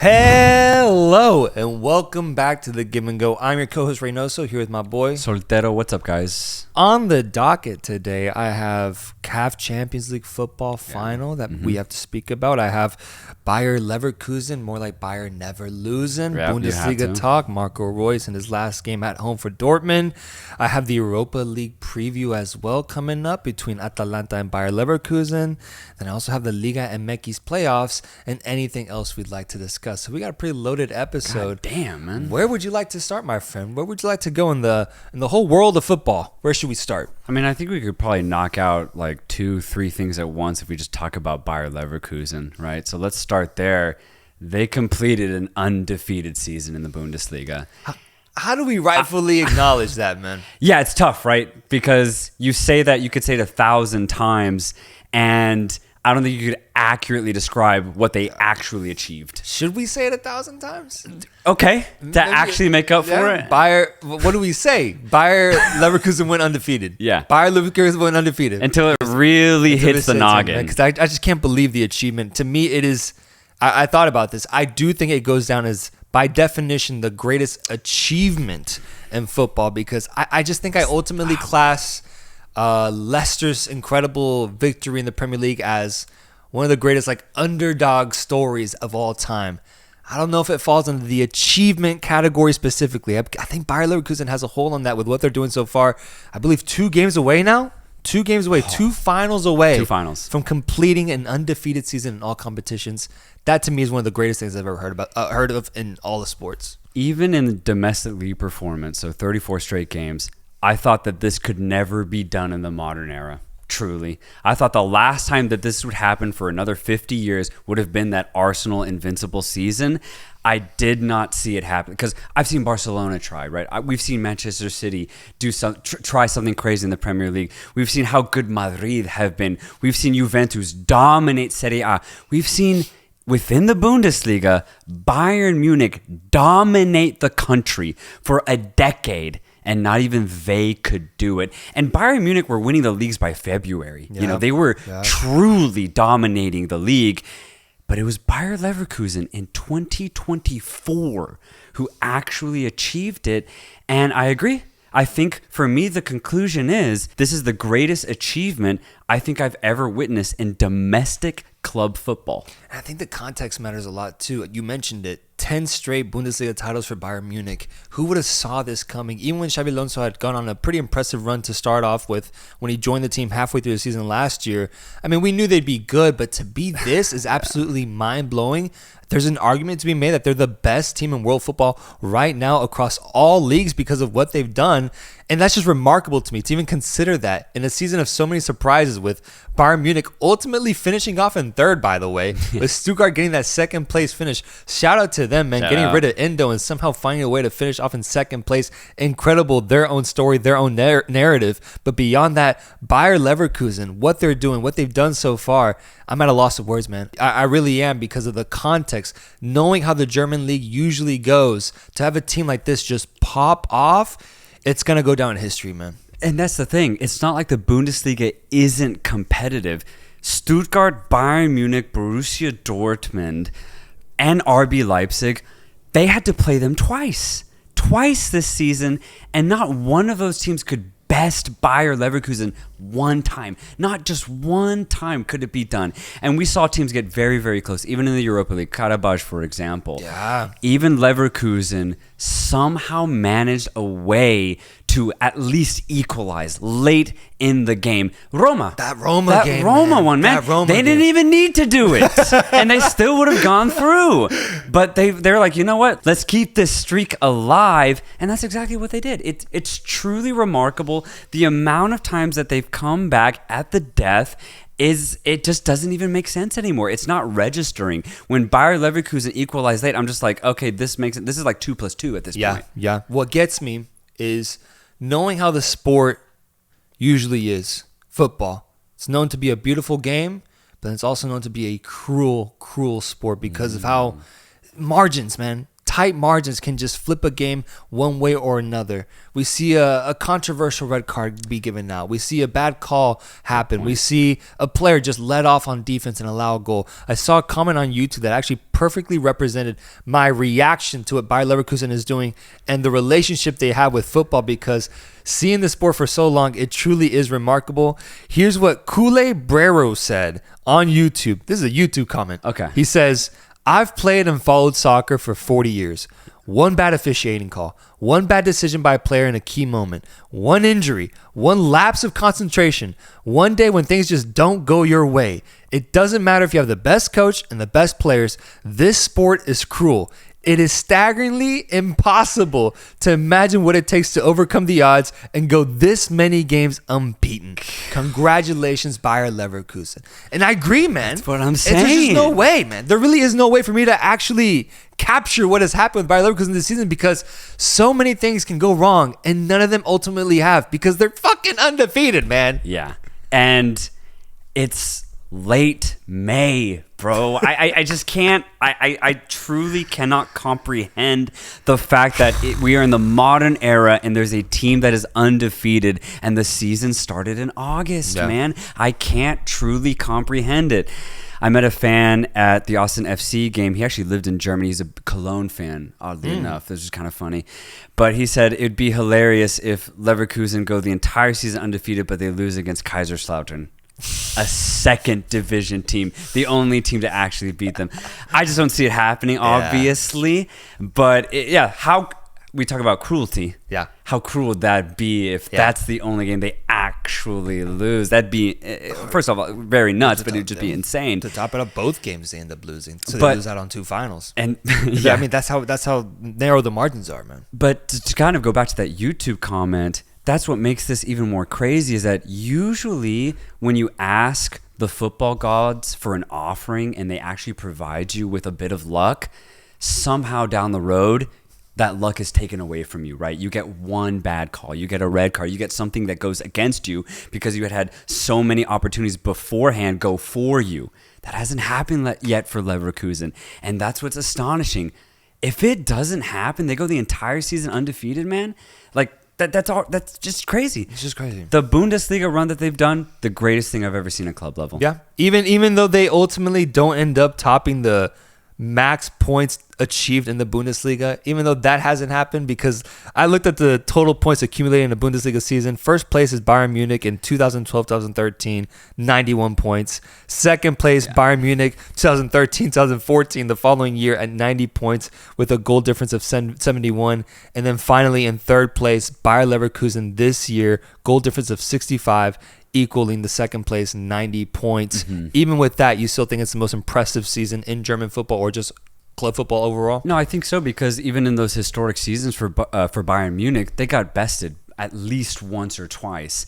Hello and welcome back to The Give and Go. I'm your co-host Reynoso here with my boy Soltero. What's up, guys? On the docket today, I have CAF Champions League football final that we have to speak about. I have Bayer Leverkusen, more like Bayer never losing. Bundesliga talk. Marco Reus in his last game at home for Dortmund. I have the Europa League preview as well coming up between Atalanta and Bayer Leverkusen. Then I also have the Liga MX playoffs and anything else we'd like to discuss. So we got a pretty loaded episode. God damn, man. Where would you like to start, my friend? Where would you like to go in the whole world of football? Where should we start? I mean, I think we could probably knock out like 2-3 things at once if we just talk about Bayer Leverkusen, right? So let's start there. They completed an undefeated season in the Bundesliga. How do we rightfully acknowledge that, man? Yeah, it's tough, right? Because you say that, you could say it 1,000 times, and I don't think you could accurately describe what they actually achieved. Should we say it 1,000 times? Okay, to actually make up for it. Bayer, what do we say? Bayer Leverkusen went undefeated. Yeah. Bayer Leverkusen went undefeated. Until it really hits the noggin. Because I just can't believe the achievement. To me, it is, I thought about this. I do think it goes down as, by definition, the greatest achievement in football, because I just think I ultimately class Leicester's incredible victory in the Premier League as one of the greatest underdog stories of all time. I don't know if it falls under the achievement category specifically. I think Bayer Leverkusen has a hold on that with what they're doing so far. I believe 2 games away now. 2 games away, 2 finals away. 2 finals. From completing an undefeated season in all competitions. That to me is one of the greatest things I've ever heard of in all the sports. Even in the domestic league performance, so 34 straight games, I thought that this could never be done in the modern era. Truly. I thought the last time that this would happen for another 50 years would have been that Arsenal Invincible season. I did not see it happen because I've seen Barcelona try, right? We've seen Manchester City do try something crazy in the Premier League. We've seen how good Madrid have been. We've seen Juventus dominate Serie A. We've seen within the Bundesliga, Bayern Munich dominate the country for a decade. And not even they could do it. And Bayern Munich were winning the leagues by February. Yeah. You know, they were truly dominating the league. But it was Bayer Leverkusen in 2024 who actually achieved it. And I agree. I think for me, the conclusion is this is the greatest achievement I think I've ever witnessed in domestic club football. And I think the context matters a lot too. You mentioned it. 10 straight Bundesliga titles for Bayern Munich. Who would have saw this coming? Even when Xabi Alonso had gone on a pretty impressive run to start off with when he joined the team halfway through the season last year. I mean, we knew they'd be good, but to be this is absolutely mind-blowing. There's an argument to be made that they're the best team in world football right now across all leagues because of what they've done. And that's just remarkable to me to even consider that in a season of so many surprises, with Bayern Munich ultimately finishing off in third, by the way, with Stuttgart getting that second place finish. Shout out to them, man, getting rid of Endo and somehow finding a way to finish off in second place. Incredible, their own story, their own narrative. But beyond that, Bayer Leverkusen, what they're doing, what they've done so far, I'm at a loss of words, man. I really am, because of the context, knowing how the German league usually goes. To have a team like this just pop off, it's going to go down in history, man. And that's the thing. It's not like the Bundesliga isn't competitive. Stuttgart, Bayern Munich, Borussia Dortmund, and RB Leipzig, they had to play them twice this season, and not one of those teams could best Bayer Leverkusen one time. Not just one time could it be done. And we saw teams get very, very close, even in the Europa League. Karabakh, for example. Yeah. Even Leverkusen somehow managed a way to at least equalize late in the game. That Roma one, man. They didn't even need to do it. And they still would have gone through. But they're like, you know what? Let's keep this streak alive. And that's exactly what they did. It's truly remarkable. The amount of times that they've come back at the death it just doesn't even make sense anymore. It's not registering. When Bayer Leverkusen equalized late, I'm just like, okay, this is like 2 + 2 at this point. Yeah. What gets me is knowing how the sport usually is, football. It's known to be a beautiful game, but it's also known to be a cruel, cruel sport because of how margins, man. tight margins can just flip a game one way or another. We see a controversial red card be given out. We see a bad call happen. We see a player just let off on defense and allow a goal. I saw a comment on YouTube that actually perfectly represented my reaction to what Bayer Leverkusen is doing and the relationship they have with football, because seeing the sport for so long, it truly is remarkable. Here's what Culebrero said on YouTube. This is a YouTube comment. Okay. He says, I've played and followed soccer for 40 years. One bad officiating call, one bad decision by a player in a key moment, one injury, one lapse of concentration, one day when things just don't go your way. It doesn't matter if you have the best coach and the best players. This sport is cruel. It is staggeringly impossible to imagine what it takes to overcome the odds and go this many games unbeaten. Congratulations, Bayer Leverkusen. And I agree, man. That's what I'm saying. There's just no way, man. There really is no way for me to actually capture what has happened with Bayer Leverkusen this season, because so many things can go wrong and none of them ultimately have, because they're fucking undefeated, man. Yeah. And it's late May, bro. I just can't. I truly cannot comprehend the fact that we are in the modern era and there's a team that is undefeated and the season started in August, man. I can't truly comprehend it. I met a fan at the Austin FC game. He actually lived in Germany. He's a Cologne fan, oddly enough. This is kind of funny. But he said it'd be hilarious if Leverkusen go the entire season undefeated, but they lose against Kaiserslautern, a second division team, the only team to actually beat them. I just don't see it happening, obviously. But how we talk about cruelty. Yeah. How cruel would that be if that's the only game they actually lose? That'd be, first of all, very nuts, but it'd just be insane. To top it up, both games they end up losing. So they lose out on 2 finals. And I mean, that's how narrow the margins are, man. But to kind of go back to that YouTube comment, that's what makes this even more crazy, is that usually when you ask the football gods for an offering and they actually provide you with a bit of luck, somehow down the road, that luck is taken away from you, right? You get one bad call, you get a red card, you get something that goes against you because you had so many opportunities beforehand go for you. That hasn't happened yet for Leverkusen, and that's what's astonishing. If it doesn't happen, they go the entire season undefeated, man. Like, that's just crazy. It's just crazy. The Bundesliga run that they've done, the greatest thing I've ever seen at club level. Yeah. Even though they ultimately don't end up topping the max points achieved in the Bundesliga, even though that hasn't happened, because I looked at the total points accumulated in the Bundesliga season. First place is Bayern Munich in 2012-2013, 91 points. Second place, Bayern Munich 2013-2014, the following year at 90 points with a goal difference of 71. And then finally in third place, Bayer Leverkusen this year, goal difference of 65, equaling the second place 90 points. Even with that, you still think it's the most impressive season in German football or just club football overall? No, I think so, because even in those historic seasons for Bayern Munich, they got bested at least once or twice.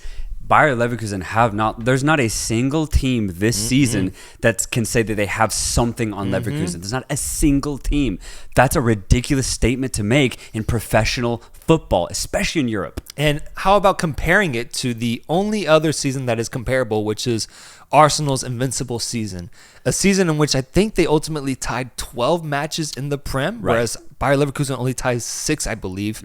Bayer Leverkusen there's not a single team this season that can say that they have something on Leverkusen. There's not a single team. That's a ridiculous statement to make in professional football, especially in Europe. And how about comparing it to the only other season that is comparable, which is Arsenal's Invincible season, a season in which I think they ultimately tied 12 matches in the Prem, whereas Bayer Leverkusen only ties 6, I believe.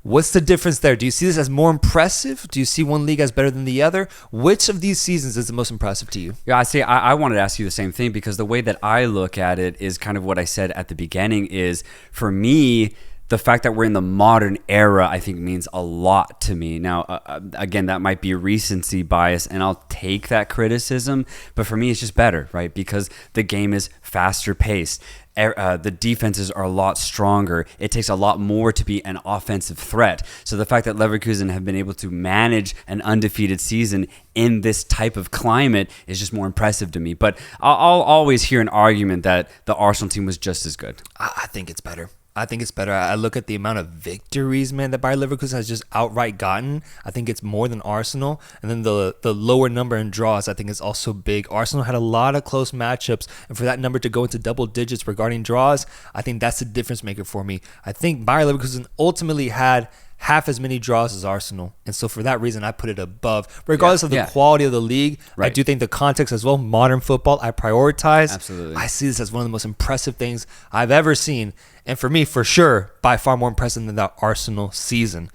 What's the difference there? Do you see this as more impressive? Do you see one league as better than the other? Which of these seasons is the most impressive to you? Yeah, I wanted to ask you the same thing, because the way that I look at it is kind of what I said at the beginning is, for me, the fact that we're in the modern era, I think, means a lot to me. Now, again, that might be recency bias, and I'll take that criticism. But for me, it's just better, right? Because the game is faster paced. The defenses are a lot stronger. It takes a lot more to be an offensive threat. So the fact that Leverkusen have been able to manage an undefeated season in this type of climate is just more impressive to me. But I'll always hear an argument that the Arsenal team was just as good. I think it's better. I look at the amount of victories, man, that Bayer Leverkusen has just outright gotten. I think it's more than Arsenal. And then the lower number in draws, I think, is also big. Arsenal had a lot of close matchups. And for that number to go into double digits regarding draws, I think that's the difference maker for me. I think Bayer Leverkusen ultimately had half as many draws as Arsenal. And so for that reason, I put it above. Regardless of the quality of the league, I do think the context as well, modern football, I prioritize. Absolutely. I see this as one of the most impressive things I've ever seen. And for me, for sure, by far more impressive than the Arsenal season.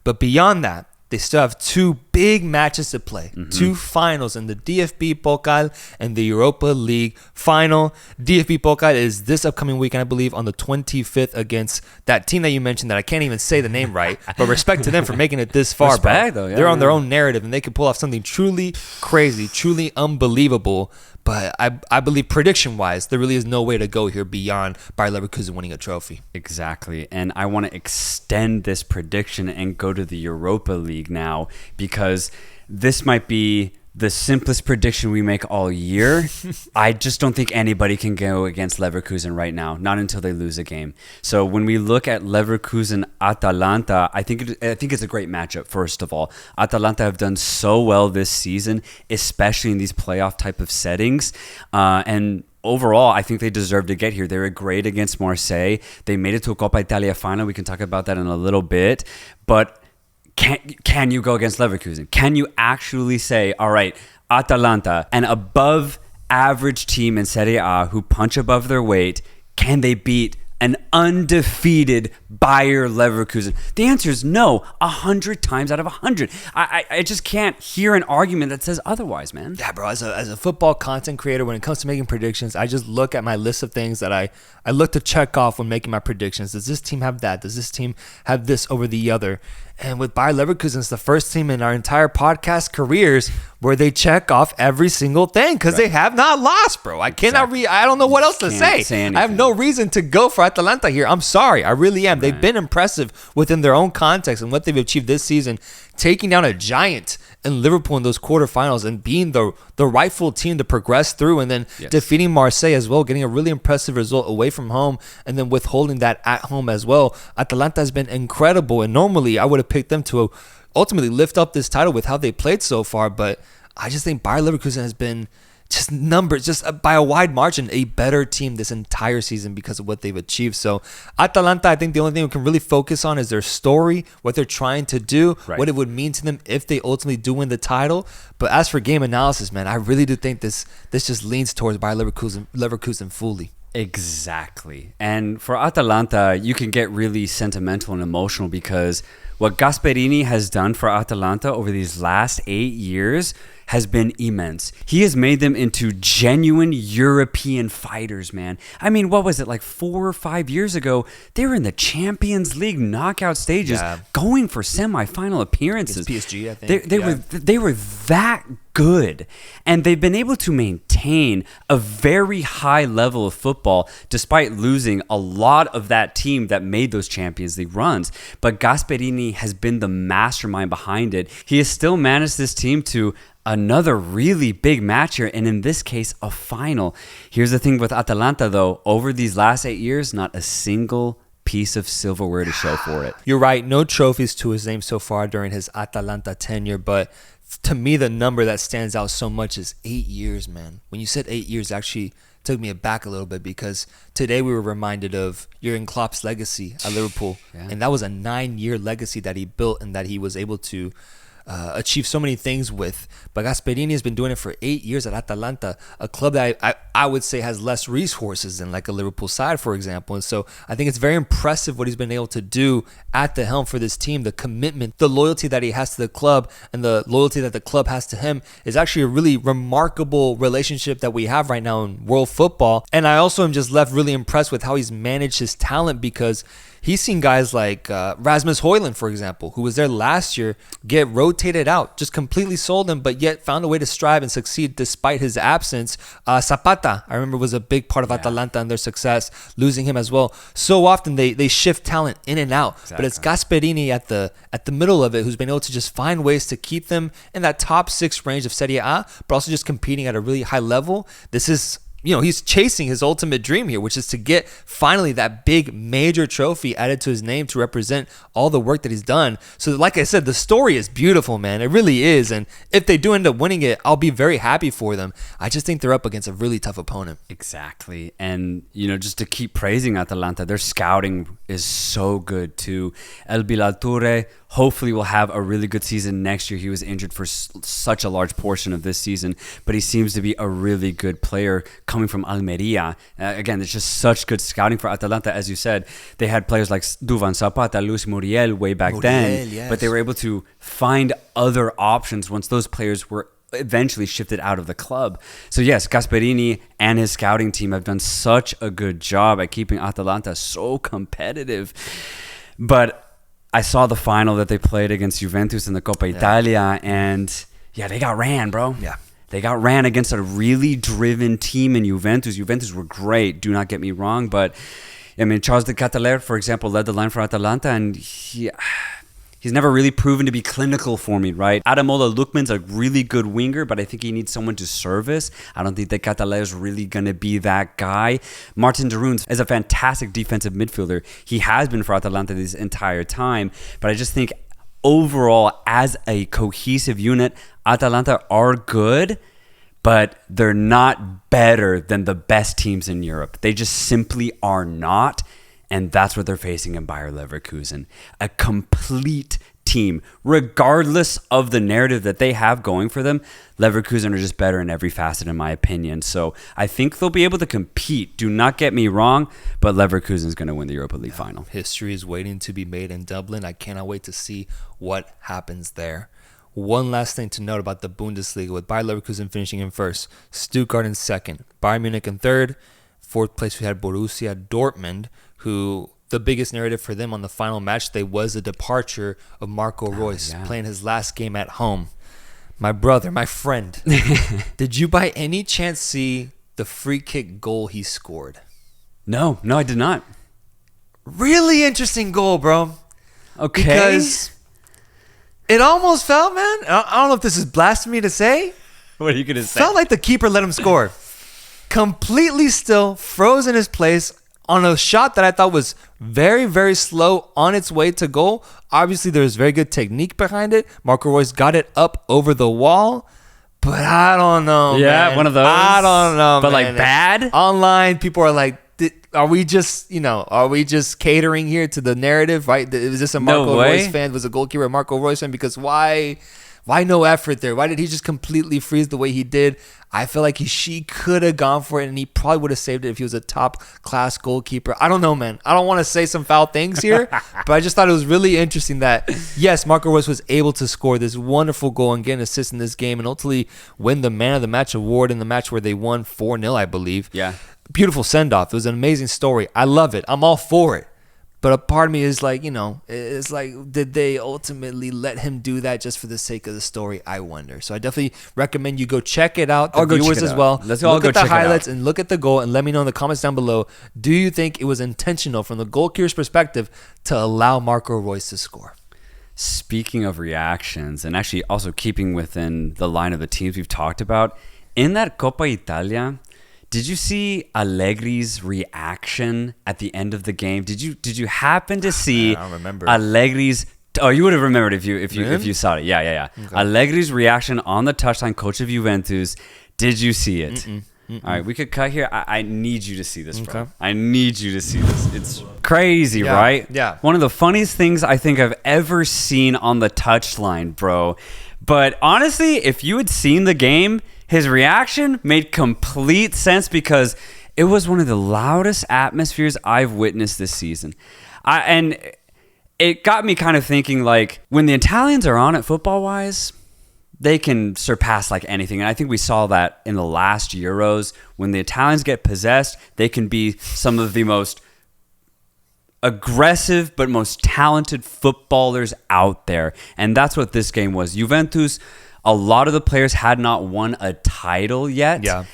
But beyond that, they still have two big matches to play. Two finals in the DFB Pokal and the Europa League final. DFB Pokal is this upcoming weekend, I believe, on the 25th against that team that you mentioned that I can't even say the name right. But respect to them for making it this far, respect, bro. Though, They're on their own narrative, and they can pull off something truly crazy, truly unbelievable. But I believe prediction-wise, there really is no way to go here beyond Bayer Leverkusen winning a trophy. Exactly. And I want to extend this prediction and go to the Europa League now, because this might be the simplest prediction we make all year. I just don't think anybody can go against Leverkusen right now, not until they lose a game. So when we look at Leverkusen-Atalanta, I think it's a great matchup, first of all. Atalanta have done so well this season, especially in these playoff type of settings. And overall, I think they deserve to get here. They were great against Marseille. They made it to a Coppa Italia final. We can talk about that in a little bit. But can you go against Leverkusen? Can you actually say, all right, Atalanta, an above average team in Serie A who punch above their weight, can they beat an undefeated Bayer Leverkusen? The answer is no, 100 times out of 100. I just can't hear an argument that says otherwise, man. Yeah, bro, as a football content creator, when it comes to making predictions, I just look at my list of things that I look to check off when making my predictions. Does this team have that? Does this team have this over the other? And with Bayer Leverkusen, it's the first team in our entire podcast careers where they check off every single thing because they have not lost, bro. I cannot I don't know what else to say. I have no reason to go for Atalanta here. I'm sorry. I really am. Right. They've been impressive within their own context and what they've achieved this season, taking down a giant in Liverpool in those quarterfinals and being the rightful team to progress through, and then defeating Marseille as well, getting a really impressive result away from home and then withholding that at home as well. Atalanta has been incredible, and normally I would have picked them to ultimately lift up this title with how they played so far, but I just think Bayer Leverkusen has been just by a wide margin, a better team this entire season because of what they've achieved. So Atalanta, I think the only thing we can really focus on is their story, what they're trying to do, what it would mean to them if they ultimately do win the title. But as for game analysis, man, I really do think this just leans towards Bayer Leverkusen fully. Exactly. And for Atalanta, you can get really sentimental and emotional because what Gasperini has done for Atalanta over these last 8 years has been immense. He has made them into genuine European fighters, man. I mean, what was it, like 4 or 5 years ago? They were in the Champions League knockout stages, going for semifinal appearances. It's PSG, I think. They were that good, and they've been able to maintain a very high level of football despite losing a lot of that team that made those Champions League runs. But Gasperini has been the mastermind behind it. He has still managed this team to another really big match here, and in this case, a final. Here's the thing with Atalanta, though. Over these last 8 years, not a single piece of silverware to show for it. You're right. No trophies to his name so far during his Atalanta tenure, but to me, the number that stands out so much is 8 years, man. When you said 8 years, actually took me aback a little bit because today we were reminded of Jurgen Klopp's legacy at Liverpool, and that was a 9-year legacy that he built and that he was able to achieve so many things with. But Gasperini has been doing it for 8 years at Atalanta, a club that I would say has less resources than like a Liverpool side, for example. And so I think it's very impressive what he's been able to do at the helm for this team. The commitment, the loyalty that he has to the club, and the loyalty that the club has to him is actually a really remarkable relationship that we have right now in world football. And I also am just left really impressed with how he's managed his talent, because he's seen guys like Rasmus Højlund, for example, who was there last year, get rotated out, just completely sold him, but yet found a way to strive and succeed despite his absence. Zapata, I remember, was a big part of Atalanta and their success, losing him as well. So often they shift talent in and out, but it's Gasperini at the middle of it who's been able to just find ways to keep them in that top 6 range of Serie A, but also just competing at a really high level. This is he's chasing his ultimate dream here, which is to get finally that big major trophy added to his name to represent all the work that he's done. So like I said, the story is beautiful, man. It really is. And if they do end up winning it, I'll be very happy for them. I just think they're up against a really tough opponent. Exactly. And, just to keep praising Atalanta, their scouting is so good too. El Bilalture hopefully will have a really good season next year. He was injured for such a large portion of this season, but he seems to be a really good player coming from Almeria. Again, it's just such good scouting for Atalanta. As you said, they had players like Duvan Zapata, Luis Muriel way back then, yes. But they were able to find other options once those players were eventually shifted out of the club. So yes, Gasperini and his scouting team have done such a good job at keeping Atalanta so competitive. But I saw the final that they played against Juventus in the Coppa Italia, and they got ran, bro. Yeah. They got ran against a really driven team in Juventus. Juventus were great, do not get me wrong, but Charles de Ketelaere, for example, led the line for Atalanta, and he's never really proven to be clinical for me, right? Ademola Lookman's a really good winger, but I think he needs someone to service. I don't think that Ketelaere is really going to be that guy. Martin de Roon is a fantastic defensive midfielder. He has been for Atalanta this entire time, but I just think overall, as a cohesive unit, Atalanta are good, but they're not better than the best teams in Europe. They just simply are not. And that's what they're facing in Bayer Leverkusen. A complete team. Regardless of the narrative that they have going for them, Leverkusen are just better in every facet, in my opinion. So I think they'll be able to compete. Do not get me wrong, but Leverkusen is going to win the Europa League final. History is waiting to be made in Dublin. I cannot wait to see what happens there. One last thing to note about the Bundesliga, with Bayer Leverkusen finishing in first, Stuttgart in second, Bayern Munich in third. Fourth place, we had Borussia Dortmund, who the biggest narrative for them on the final match day was the departure of Marco Reus, playing his last game at home. My brother, my friend, did you by any chance see the free kick goal he scored? No, I did not. Really interesting goal, bro. Okay. Because it almost felt, man, I don't know if this is blasphemy to say. What are you going to say? Felt like the keeper let him score. Completely still, froze in his place on a shot that I thought was very, very slow on its way to goal. Obviously, there was very good technique behind it. Marco Reus got it up over the wall, but I don't know, man. One of those. I don't know, but man. Like bad? Online, people are like, are we just catering here to the narrative, right? Is this a Marco Reus fan? Was a goalkeeper a Marco Reus fan? Because why no effort there? Why did he just completely freeze the way he did? I feel like she could have gone for it, and he probably would have saved it if he was a top-class goalkeeper. I don't know, man. I don't want to say some foul things here, but I just thought it was really interesting that, yes, Marco Reus was able to score this wonderful goal and get an assist in this game and ultimately win the Man of the Match award in the match where they won 4-0, I believe. Yeah. Beautiful send-off. It was an amazing story. I love it. I'm all for it. But a part of me is like, it's like, did they ultimately let him do that just for the sake of the story? I wonder. So I definitely recommend you go check it out. The viewers as well. Let's all look go at the check highlights it out. and look at the goal and let me know in the comments down below. Do you think it was intentional from the goalkeeper's perspective to allow Marco Reus to score? Speaking of reactions, and actually also keeping within the line of the teams we've talked about, in that Coppa Italia, did you see Allegri's reaction at the end of the game? Did you happen to see I don't remember. Allegri's? Oh, you would have remembered if you saw it. Yeah. Okay. Allegri's reaction on the touchline, coach of Juventus. Did you see it? Mm-mm. All right, we could cut here. I need you to see this, bro. Okay. I need you to see this. It's crazy, right? Yeah. One of the funniest things I think I've ever seen on the touchline, bro. But honestly, if you had seen the game, his reaction made complete sense because it was one of the loudest atmospheres I've witnessed this season. And it got me kind of thinking, like, when the Italians are on it football-wise, they can surpass like anything. And I think we saw that in the last Euros. When the Italians get possessed, they can be some of the most aggressive but most talented footballers out there. And that's what this game was. Juventus, a lot of the players had not won a title yet. Yeah.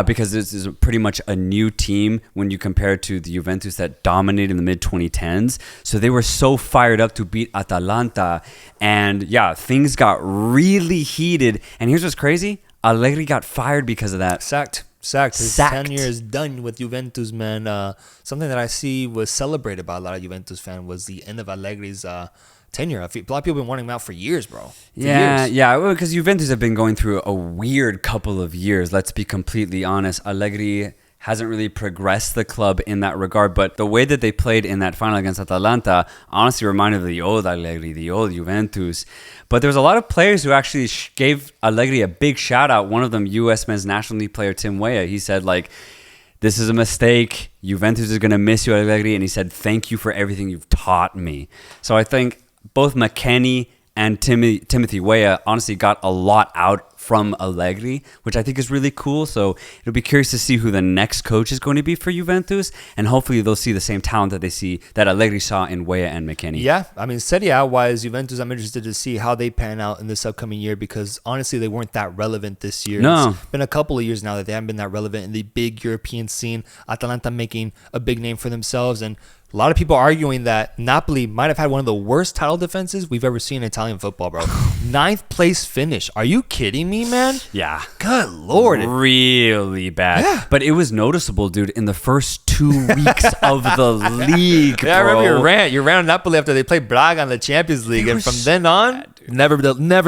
Because this is pretty much a new team when you compare it to the Juventus that dominated in the mid-2010s. So they were so fired up to beat Atalanta. And yeah, things got really heated. And here's what's crazy. Allegri got fired because of that. Sacked. Sacked. His tenure is done with Juventus, man. Something that I see was celebrated by a lot of Juventus fans was the end of Allegri's tenure. A lot of people have been wanting him out for years, bro. Yeah, because Juventus have been going through a weird couple of years. Let's be completely honest. Allegri hasn't really progressed the club in that regard, but the way that they played in that final against Atalanta honestly reminded of the old Allegri, the old Juventus. But there was a lot of players who actually gave Allegri a big shout out. One of them, U.S. Men's National League player Tim Weah, he said, like, this is a mistake. Juventus is going to miss you, Allegri. And he said, thank you for everything you've taught me. So I think both McKennie and Timothy Weah honestly got a lot out from Allegri, which I think is really cool. So it'll be curious to see who the next coach is going to be for Juventus, and hopefully they'll see the same talent that Allegri saw in Weah and McKennie. Yeah, I mean, Serie A-wise, Juventus, I'm interested to see how they pan out in this upcoming year because honestly, they weren't that relevant this year. No. It's been a couple of years now that they haven't been that relevant in the big European scene. Atalanta making a big name for themselves, and a lot of people arguing that Napoli might have had one of the worst title defenses we've ever seen in Italian football, bro. 9th place finish. Are you kidding me, man? Yeah. Good Lord. Really bad. Yeah. But it was noticeable, dude, in the first 2 weeks of the league, bro. Yeah, I remember your rant. You ran on Napoli after they played Braga in the Champions League, and from then on, never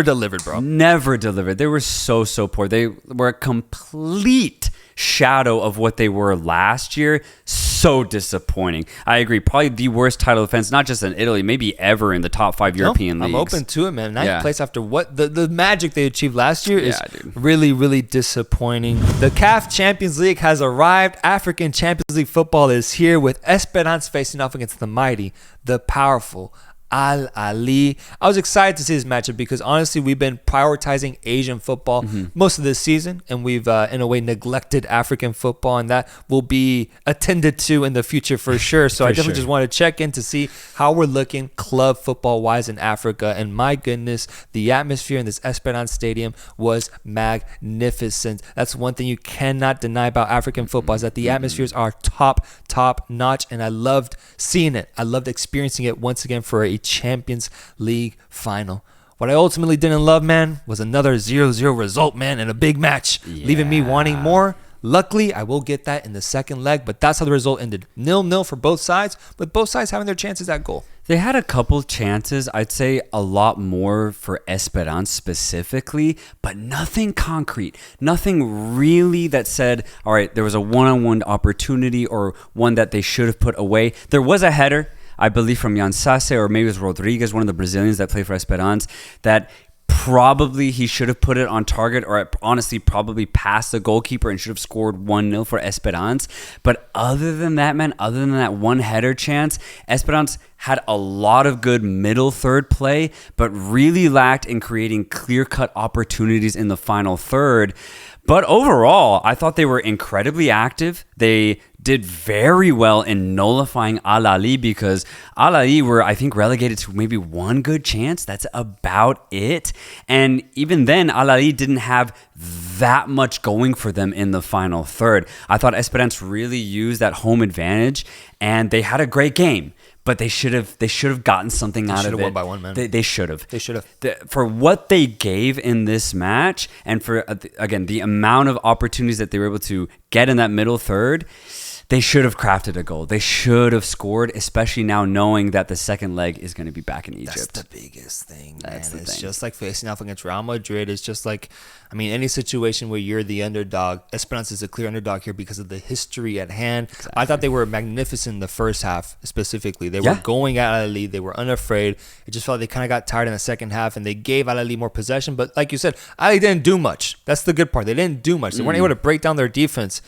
delivered, bro. Never delivered. They were so poor. They were a complete shadow of what they were last year. So disappointing. I agree. Probably the worst title defense, not just in Italy, maybe ever in the top 5 European leagues. I'm open to it, man. 9th place after what the magic they achieved last year is dude. really, really disappointing. The CAF Champions League has arrived. African Champions League football is here with Esperance facing off against the mighty, the powerful Al Ali. I was excited to see this matchup because honestly, we've been prioritizing Asian football most of this season, and we've in a way neglected African football, and that will be attended to in the future for sure. So I definitely just want to check in to see how we're looking club football wise in Africa. And my goodness, the atmosphere in this Esperance Stadium was magnificent. That's one thing you cannot deny about African football is that the atmospheres are top notch, and I loved seeing it. I loved experiencing it once again for a Champions League final. What I ultimately didn't love, man, was another 0-0 result, man, in a big match, leaving me wanting more. Luckily, I will get that in the second leg, but that's how the result ended. 0-0 for both sides, with both sides having their chances at goal. They had a couple chances, I'd say a lot more for Esperance specifically, but nothing concrete. Nothing really that said, all right, there was a one-on-one opportunity or one that they should have put away. There was a header, I believe, from Jan Sase, or maybe it was Rodriguez, one of the Brazilians that played for Esperance, that probably he should have put it on target, or honestly probably passed the goalkeeper and should have scored 1-0 for Esperance. But other than that, man, other than that one header chance, Esperance had a lot of good middle third play, but really lacked in creating clear-cut opportunities in the final third. But overall, I thought they were incredibly active. They did very well in nullifying Al Ali because Al Ali were, I think, relegated to maybe one good chance. That's about it. And even then, Al Ali didn't have that much going for them in the final third. I thought Esperance really used that home advantage, and they had a great game. But they should have gotten something out of it. They should have won by one, man. They should have. They should have. For what they gave in this match, and for, again, the amount of opportunities that they were able to get in that middle third, they should have crafted a goal. They should have scored, especially now knowing that the second leg is going to be back in Egypt. That's the biggest thing, man. It's just like facing off against Real Madrid. It's just like, I mean, any situation where you're the underdog, Esperance is a clear underdog here because of the history at hand. Exactly. I thought they were magnificent in the first half, specifically. They were going at Al Ali. They were unafraid. It just felt like they kind of got tired in the second half, and they gave Al Ali more possession. But like you said, Al Ali didn't do much. That's the good part. They didn't do much. They weren't able to break down their defense.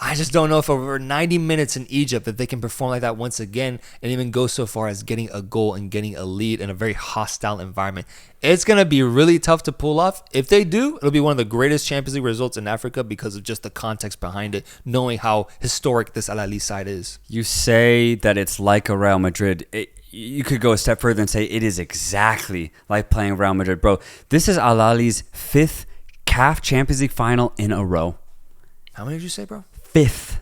I just don't know if over 90 minutes in Egypt that they can perform like that once again and even go so far as getting a goal and getting a lead in a very hostile environment. It's going to be really tough to pull off. If they do, it'll be one of the greatest Champions League results in Africa because of just the context behind it, knowing how historic this Al Ali side is. You say that it's like a Real Madrid. You could go a step further and say it is exactly like playing Real Madrid. Bro, this is Al Ali's 5th CAF Champions League final in a row. How many did you say, bro? 5th.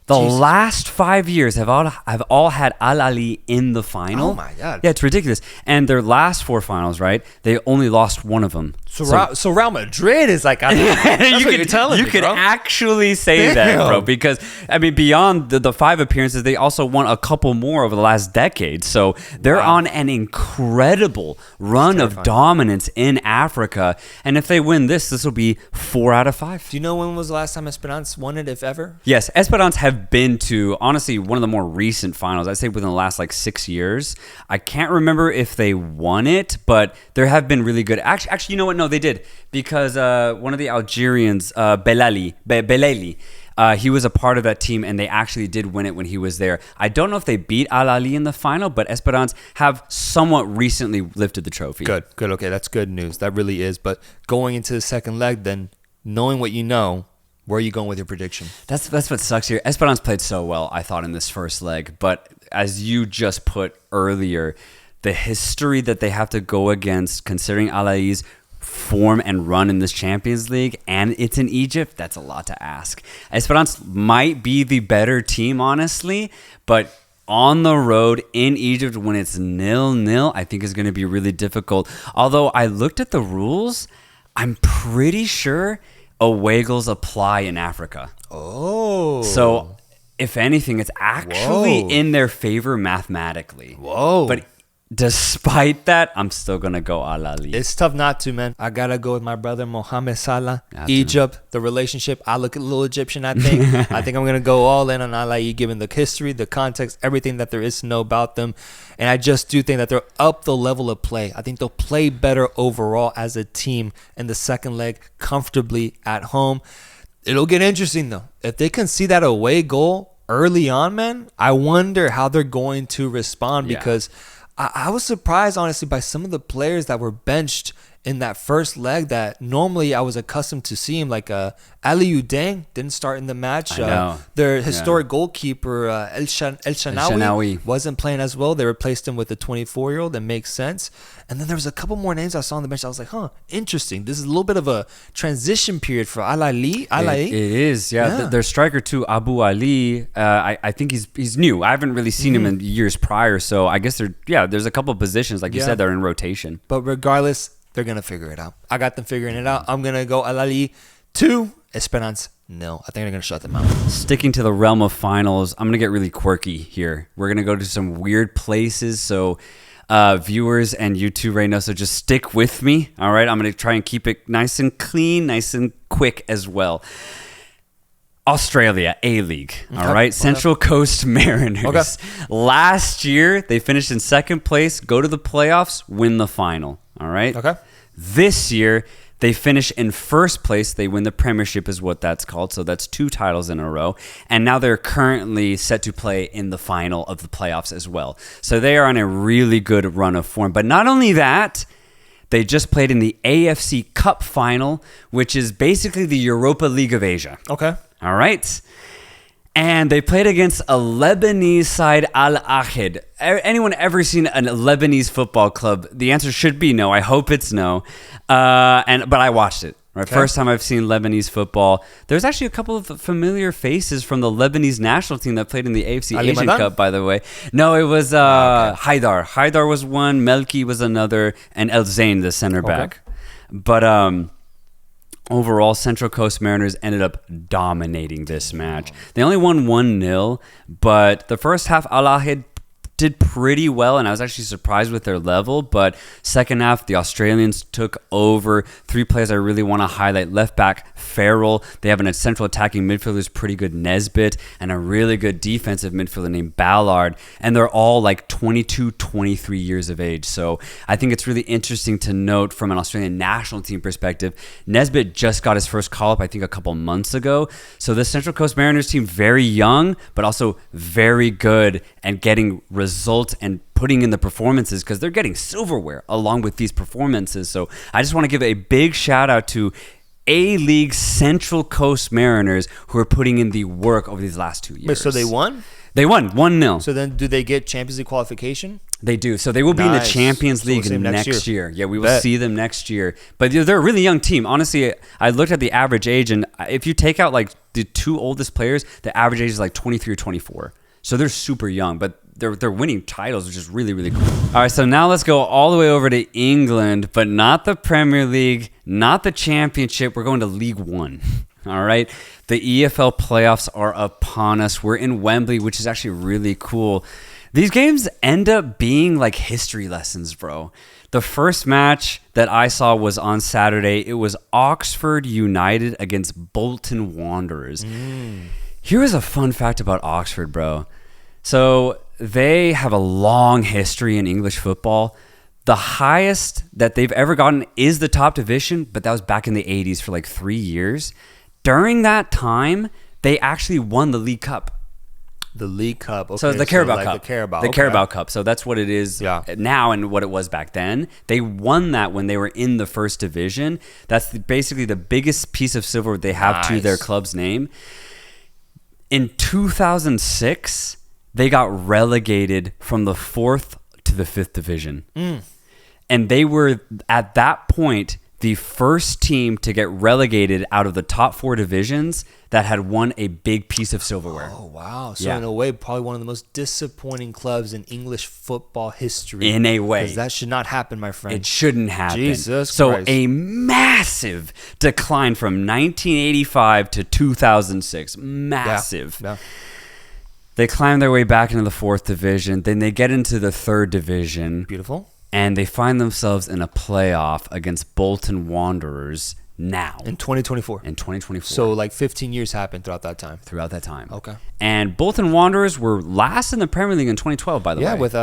The last 5 years have all had Al Ali in the final. Oh my God. Yeah, it's ridiculous. And their last 4 finals, right? They only lost one of them. So Real Madrid is like, you're telling me, you could bro. actually say that, bro, because I mean, beyond the 5 appearances, they also won a couple more over the last decade. So they're on an incredible run of dominance in Africa. And if they win this will be 4 out of 5. Do you know when was the last time Esperance won it, if ever? Yes, Esperance have been to, honestly, one of the more recent finals. I'd say within the last like 6 years. I can't remember if they won it, but there have been really good. Actually, you know what? No, they did, because one of the Algerians, Belali, he was a part of that team, and they actually did win it when he was there. I don't know if they beat Al Ahly in the final, but Esperance have somewhat recently lifted the trophy. Good. Okay, that's good news. That really is. But going into the second leg, then, knowing what you know, where are you going with your prediction? That's what sucks here. Esperance played so well, I thought, in this first leg. But as you just put earlier, the history that they have to go against, considering Al Ahly's form and run in this Champions League, and it's in Egypt, that's a lot to ask. Esperance might be the better team, honestly, but on the road in Egypt when it's 0-0, I think is going to be really difficult. Although I looked at the rules, I'm pretty sure away goals apply in Africa. Oh. So if anything, it's actually in their favor mathematically. Whoa. But despite that, I'm still going to go Al Ahly. It's tough not to, man. I got to go with my brother, Mohamed Salah. Egypt, the relationship. I look a little Egyptian, I think. I think I'm going to go all in on Al Ahly, given the history, the context, everything that there is to know about them. And I just do think that they're up the level of play. I think they'll play better overall as a team in the second leg, comfortably at home. It'll get interesting, though. If they can see that away goal early on, man, I wonder how they're going to respond, because I was surprised, honestly, by some of the players that were benched in that first leg that normally I was accustomed to seeing, like Aliou Deng didn't start in the match. Their historic goalkeeper, El Shanawi, wasn't playing as well. They replaced him with a 24-year-old. That makes sense. And then there was a couple more names I saw on the bench. I was like, interesting. This is a little bit of a transition period for Al Ahly. It is, yeah. Their striker, too, Abu Ali, I think he's new. I haven't really seen him in years prior. So I guess there's a couple positions, like you said, they're in rotation. But regardless, they're going to figure it out. I got them figuring it out. I'm going to go Al Ahly 2, Esperance 0. I think they're going to shut them out. Sticking to the realm of finals, I'm going to get really quirky here. We're going to go to some weird places. So viewers and you too, Reynoso, just stick with me. All right. I'm going to try and keep it nice and clean, nice and quick as well. Australia, A-League, all right? Central Coast Mariners. Okay. Last year, they finished in second place, go to the playoffs, win the final, all right? Okay. This year, they finish in first place. They win the Premiership is what that's called, so that's 2 titles in a row. And now they're currently set to play in the final of the playoffs as well. So they are on a really good run of form. But not only that, they just played in the AFC Cup final, which is basically the Europa League of Asia. Okay. All right. And they played against a Lebanese side, Al Ahid. Anyone ever seen a Lebanese football club? The answer should be no. I hope it's no. But I watched it. Right, okay. First time I've seen Lebanese football. There's actually a couple of familiar faces from the Lebanese national team that played in the AFC Asian Cup, by the way. No, it was Haidar. Haidar was one, Melki was another, and El Zain, the center back. But overall, Central Coast Mariners ended up dominating this match. They only won 1-0, but the first half, Al Ahid did pretty well, and I was actually surprised with their level. But second half, the Australians took over. 3 players I really want to highlight. Left back, Farrell. They have a central attacking midfielder who's pretty good, Nesbitt, and a really good defensive midfielder named Ballard. And they're all like 22, 23 years of age. So I think it's really interesting to note from an Australian national team perspective, Nesbitt just got his first call-up, I think, a couple months ago. So the Central Coast Mariners team, very young, but also very good and getting results and putting in the performances because they're getting silverware along with these performances. So I just want to give a big shout out to A-League Central Coast Mariners who are putting in the work over these last 2 years. Wait, so they won? They won 1-0. So then do they get Champions League qualification? They do. So they will be in the Champions League next year. Yeah, we will see them next year. But they're a really young team. Honestly, I looked at the average age, and if you take out like the 2 oldest players, the average age is like 23 or 24. So they're super young, but they're winning titles, which is really, really cool. All right, so now let's go all the way over to England, but not the Premier League, not the Championship. We're going to League One. All right, the EFL playoffs are upon us. We're in Wembley, which is actually really cool. These games end up being like history lessons, bro. The first match that I saw was on Saturday. It was Oxford United against Bolton Wanderers. Here's a fun fact about Oxford, bro. So they have a long history in English football. The highest that they've ever gotten is the top division, but that was back in the 80s for like 3 years. During that time, they actually won the League Cup. The League Cup. Okay, so the Carabao like Cup. The Carabao. The Carabao Cup. So that's what it is now and what it was back then. They won that when they were in the first division. That's basically the biggest piece of silver they have to their club's name. In 2006, they got relegated from the 4th to the 5th division. And they were, at that point, the first team to get relegated out of the top 4 divisions that had won a big piece of silverware. Oh, wow. So in a way, probably one of the most disappointing clubs in English football history. In a way. Because that should not happen, my friend. It shouldn't happen. Jesus so Christ. A massive decline from 1985 to 2006. Massive. Yeah. They climb their way back into the 4th division. Then they get into the 3rd division. Beautiful. And they find themselves in a playoff against Bolton Wanderers now. In 2024. In 2024. So like 15 years happened throughout that time. Okay. And Bolton Wanderers were last in the Premier League in 2012, by the way. Yeah, with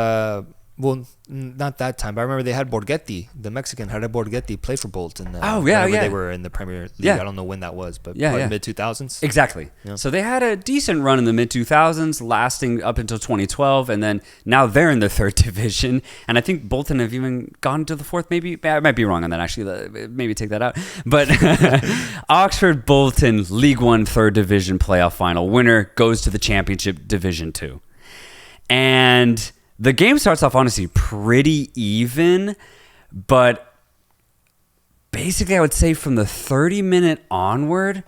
well, not that time, but I remember they had Borghetti, the Mexican, had Borghetti play for Bolton. They were in the Premier League. I don't know when that was, but mid 2000s. Exactly. Yeah. So they had a decent run in the mid 2000s, lasting up until 2012, and then now they're in the 3rd division. And I think Bolton have even gone to the 4th. Maybe I might be wrong on that. Actually, maybe take that out. But Oxford Bolton League One 3rd division playoff final winner goes to the Championship Division 2, and the game starts off, honestly, pretty even, but basically I would say from the 30-minute onward,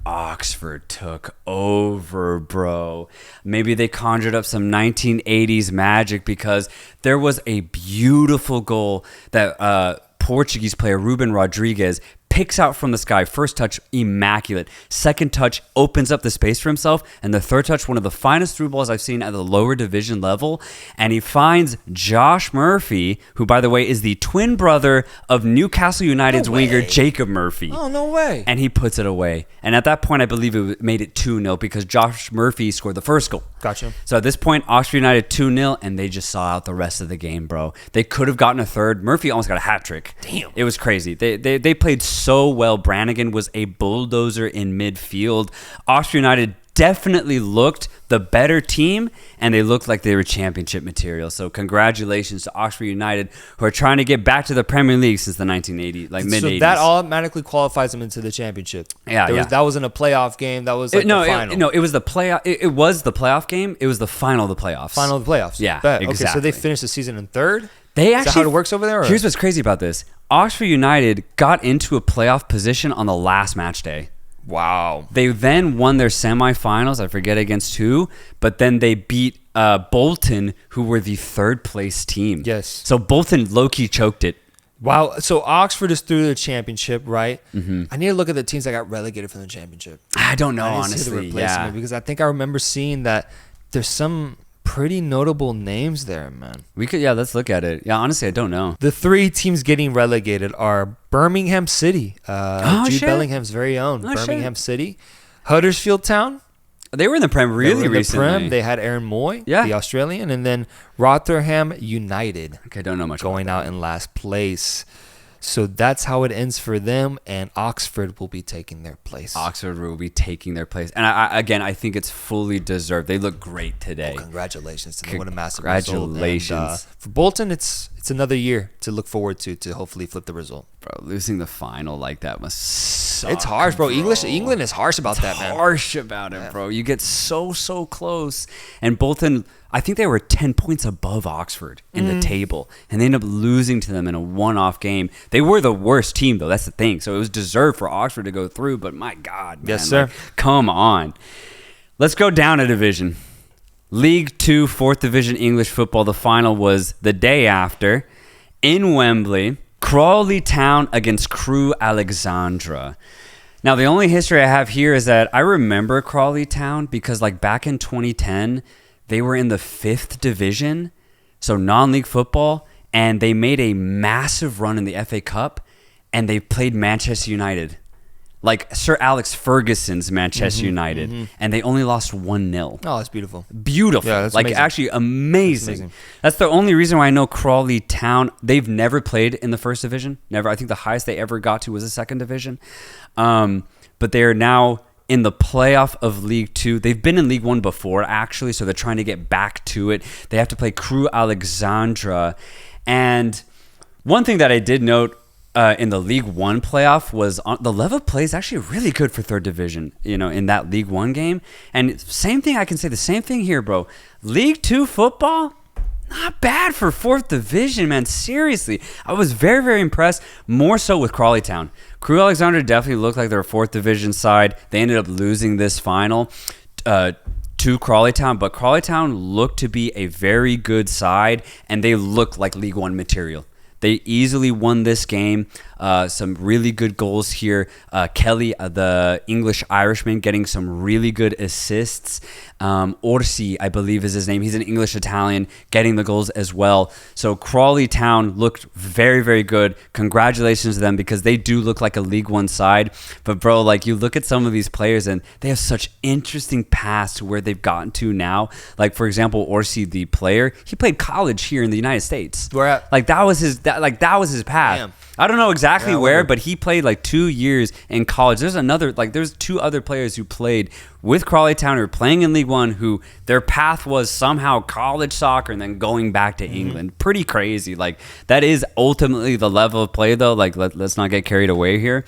Oxford took over, bro. Maybe they conjured up some 1980s magic because there was a beautiful goal that Portuguese player Ruben Rodriguez picks out from the sky. First touch, immaculate. Second touch, opens up the space for himself. And the third touch, one of the finest through balls I've seen at the lower division level. And he finds Josh Murphy, who, by the way, is the twin brother of Newcastle United's winger, Jacob Murphy. Oh, no way. And he puts it away. And at that point, I believe it made it 2-0 because Josh Murphy scored the first goal. Gotcha. So at this point, Oxford United 2-0, and they just saw out the rest of the game, bro. They could have gotten a third. Murphy almost got a hat trick. Damn. It was crazy. They played so well. Brannigan was a bulldozer in midfield. Oxford United definitely looked the better team, and they looked like they were championship material. So congratulations to Oxford United, who are trying to get back to the Premier League since the 1980s, like mid-80s. So that automatically qualifies them into the championship. That wasn't a playoff game. That was the final. It was the playoff. It was the playoff game. It was the final of the playoffs. Final of the playoffs. Yeah, exactly. Okay, so they finished the season in third? Is that how it works over there? Or? Here's what's crazy about this. Oxford United got into a playoff position on the last match day. Wow. They then won their semifinals. I forget against who, but then they beat Bolton, who were the third place team. Yes. So Bolton low-key choked it. Wow. So Oxford is through the championship, right? Mm-hmm. I need to look at the teams that got relegated from the championship. I don't know, honestly. Because I think I remember seeing that there's some pretty notable names there, man. Let's look at it. Yeah, honestly, I don't know. The three teams getting relegated are Birmingham City, Jude Bellingham's very own Birmingham City, Huddersfield Town. They were in the Prem recently. They had Aaron Moy, the Australian, and then Rotherham United. Okay, I don't know much. Going out in last place. So that's how it ends for them, and Oxford will be taking their place. And I think it's fully deserved. They look great today. Oh, congratulations to them. What a massive congratulations. result. And, for Bolton, it's another year to look forward to hopefully flip the result. Bro, losing the final like that must suck. It's harsh, bro. England is harsh about that, man. Harsh about it, bro. You get so close. And Bolton, I think they were 10 points above Oxford in the table, and they ended up losing to them in a one-off game. They were the worst team, though. That's the thing. So it was deserved for Oxford to go through, but my God, man. Yes, sir. Come on. Let's go down a division. League 2, 4th Division English football. The final was the day after in Wembley. Crawley Town against Crewe Alexandra. Now, the only history I have here is that I remember Crawley Town because, like, back in 2010, they were in the 5th division, so non-league football, and they made a massive run in the FA Cup, and they played Manchester United. Like Sir Alex Ferguson's Manchester United, and they only lost 1-0. Oh, that's beautiful. Beautiful. Yeah, that's like amazing. Actually amazing. That's the only reason why I know Crawley Town. They've never played in the 1st division. Never. I think the highest they ever got to was the 2nd division. But they are now in the playoff of League 2. They've been in League 1 before, actually, so they're trying to get back to it. They have to play Crewe Alexandra. And one thing that I did note in the League 1 playoff was the level of play is actually really good for 3rd division, in that League 1 game. And same thing, I can say the same thing here, bro. League 2 football, not bad for 4th division, man. Seriously. I was very, very impressed, more so with Crawley Town. Crewe Alexandra definitely looked like their 4th division side. They ended up losing this final to Crawley Town, but Crawley Town looked to be a very good side, and they looked like League 1 material. They easily won this game. Some really good goals here. Kelly, the English-Irishman, getting some really good assists. Orsi, I believe is his name. He's an English-Italian, getting the goals as well. So Crawley Town looked very, very good. Congratulations to them because they do look like a League 1 side. But, bro, like you look at some of these players and they have such interesting paths to where they've gotten to now. Like, for example, Orsi, the player, he played college here in the United States. Where at? Like, that was his path. Damn. I don't know exactly where, but he played like 2 years in college. There's 2 other players who played with Crawley Town who were playing in League 1 who their path was somehow college soccer and then going back to England. Pretty crazy. Like, that is ultimately the level of play, though. Like, let's not get carried away here.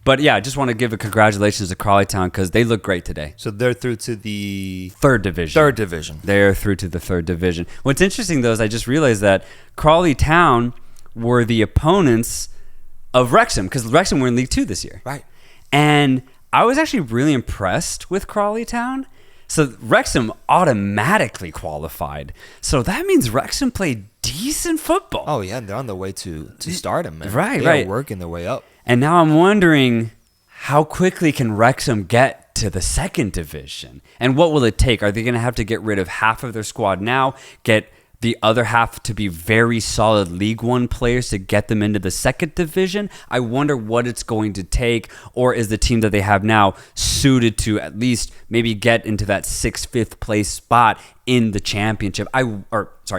But yeah, I just want to give a congratulations to Crawley Town because they look great today. So they're through to the 3rd division. 3rd division. They're through to the 3rd division. What's interesting, though, is I just realized that Crawley Town were the opponents of Wrexham because Wrexham were in League 2 this year. Right. And I was actually really impressed with Crawley Town. So Wrexham automatically qualified. So that means Wrexham played decent football. Oh, yeah. They're on their way to stardom, man. Right, they right. are working their way up. And now I'm wondering, how quickly can Wrexham get to the 2nd division? And what will it take? Are they going to have to get rid of half of their squad now, get the other half to be very solid League 1 players to get them into the 2nd division? I wonder what it's going to take, or is the team that they have now suited to at least maybe get into that 6th, 5th place spot in the championship?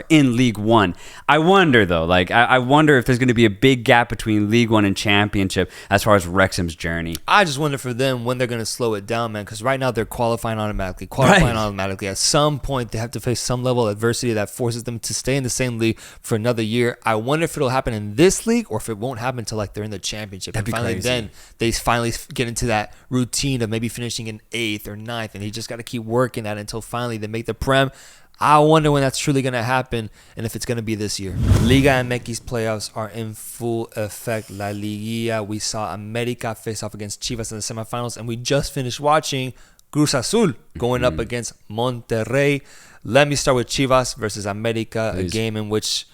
In League 1. I wonder, though. Like, I wonder if there's going to be a big gap between League 1 and championship as far as Wrexham's journey. I just wonder for them when they're going to slow it down, man, because right now they're qualifying automatically. At some point, they have to face some level of adversity that forces them to stay in the same league for another year. I wonder if it'll happen in this league or if it won't happen until like they're in the championship. That'd be crazy. Then they finally get into that routine of maybe finishing in 8th or 9th, and they just got to keep working that until finally they make the Prem. I wonder when that's truly going to happen and if it's going to be this year. Liga MX playoffs are in full effect. La Liga, we saw America face off against Chivas in the semifinals, and we just finished watching Cruz Azul going up against Monterrey. Let me start with Chivas versus America, a game in which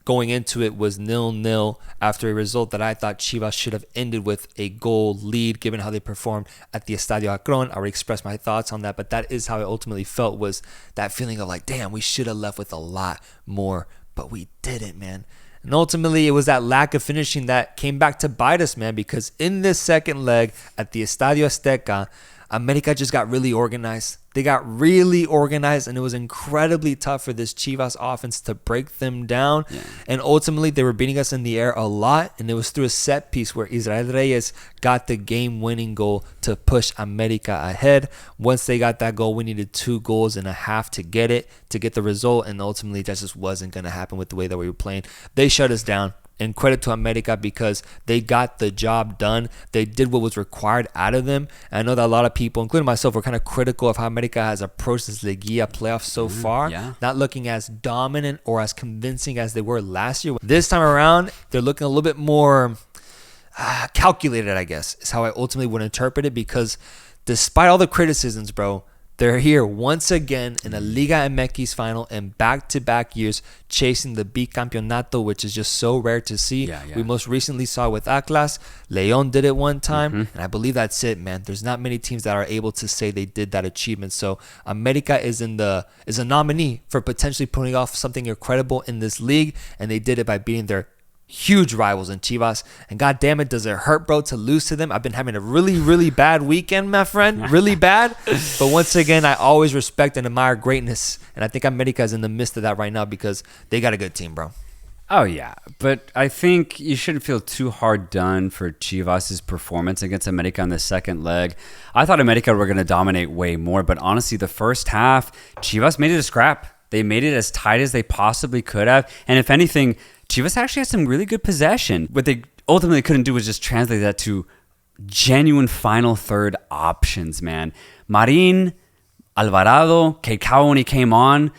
going into it was 0-0 after a result that I thought Chivas should have ended with a goal lead given how they performed at the Estadio Akron. I already expressed my thoughts on that, but that is how it ultimately felt, was that feeling of like, damn, we should have left with a lot more, but we didn't, man. And ultimately, it was that lack of finishing that came back to bite us, man, because in this second leg at the Estadio Azteca, America just got really organized. They got really organized, and it was incredibly tough for this Chivas offense to break them down. Yeah. And ultimately, they were beating us in the air a lot, and it was through a set piece where Israel Reyes got the game-winning goal to push America ahead. Once they got that goal, we needed 2 goals and a half to get the result, and ultimately, that just wasn't going to happen with the way that we were playing. They shut us down. And credit to America because they got the job done. They did what was required out of them. And I know that a lot of people, including myself, were kind of critical of how America has approached this Liga playoff so far. Yeah. Not looking as dominant or as convincing as they were last year. This time around, they're looking a little bit more calculated, I guess, is how I ultimately would interpret it. Because despite all the criticisms, bro, They're here once again in a Liga MX final in back-to-back years, chasing the bicampeonato, which is just so rare to see. Yeah. We most recently saw it with Atlas. León did it one time, and I believe that's it, man. There's not many teams that are able to say they did that achievement. So America is a nominee for potentially putting off something incredible in this league, and they did it by beating their huge rivals in Chivas. And god damn it, does it hurt, bro, to lose to them. I've been having a really, really bad weekend, my friend. Really bad. But once again, I always respect and admire greatness. And I think America is in the midst of that right now because they got a good team, bro. Oh, yeah. But I think you shouldn't feel too hard done for Chivas' performance against America in the second leg. I thought America were going to dominate way more. But honestly, the first half, Chivas made it a scrap. They made it as tight as they possibly could have. And if anything, Chivas actually had some really good possession. What they ultimately couldn't do was just translate that to genuine final third options, man. Marin, Alvarado, Keikao when he came on,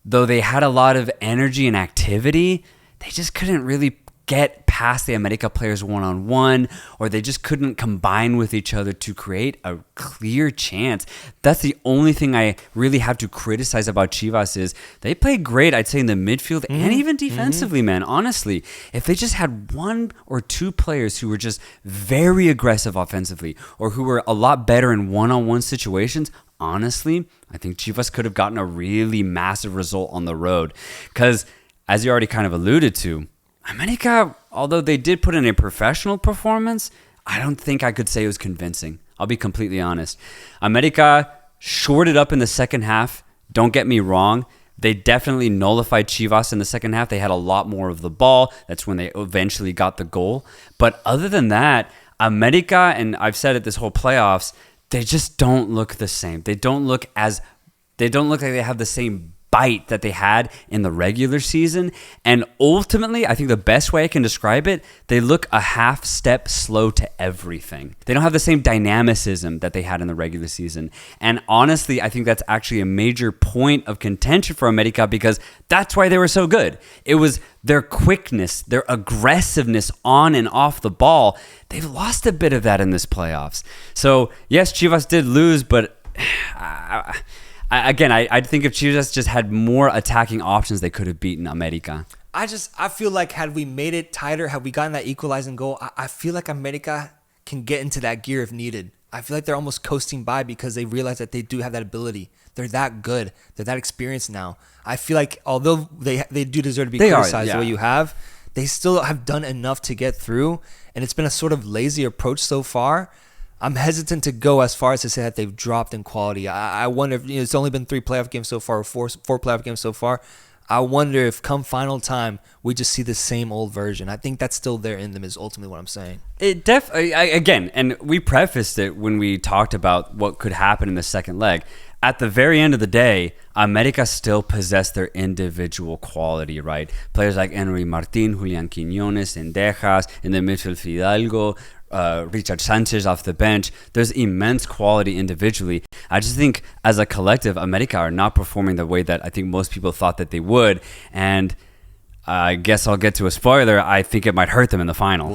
though they had a lot of energy and activity, they just couldn't really get past the America players one-on-one, or they just couldn't combine with each other to create a clear chance. That's the only thing I really have to criticize about Chivas is they played great, I'd say, in the midfield and even defensively, man. Honestly, if they just had one or two players who were just very aggressive offensively or who were a lot better in one-on-one situations, honestly, I think Chivas could have gotten a really massive result on the road. Because, as you already kind of alluded to, America, although they did put in a professional performance, I don't think I could say it was convincing. I'll be completely honest. America shorted up in the second half. Don't get me wrong. They definitely nullified Chivas in the second half. They had a lot more of the ball. That's when they eventually got the goal. But other than that, America, and I've said it this whole playoffs, they just don't look the same. They don't look like they have the same bite that they had in the regular season. And ultimately, I think the best way I can describe it, they look a half step slow to everything. They don't have the same dynamicism that they had in the regular season. And honestly, I think that's actually a major point of contention for America because that's why they were so good. It was their quickness, their aggressiveness on and off the ball. They've lost a bit of that in this playoffs. So yes, Chivas did lose, but Again, I think if Chivas just had more attacking options, they could have beaten America. I feel like had we made it tighter, had we gotten that equalizing goal, I feel like America can get into that gear if needed. I feel like they're almost coasting by because they realize that they do have that ability. They're that good. They're that experienced now. I feel like although they do deserve to be criticized the way you have, they still have done enough to get through. And it's been a sort of lazy approach so far. I'm hesitant to go as far as to say that they've dropped in quality. I wonder if it's only been 3 playoff games so far, or four playoff games so far. I wonder if come final time, we just see the same old version. I think that's still there in them is ultimately what I'm saying. It again, and we prefaced it when we talked about what could happen in the second leg. At the very end of the day, America still possessed their individual quality, right? Players like Henry Martin, Julian Quiñones, Endejas, in the midfield Fidalgo, Richard Sanchez off the bench. There's immense quality individually. I just think as a collective, America are not performing the way that I think most people thought that they would. And I guess I'll get to a spoiler. I think it might hurt them in the final.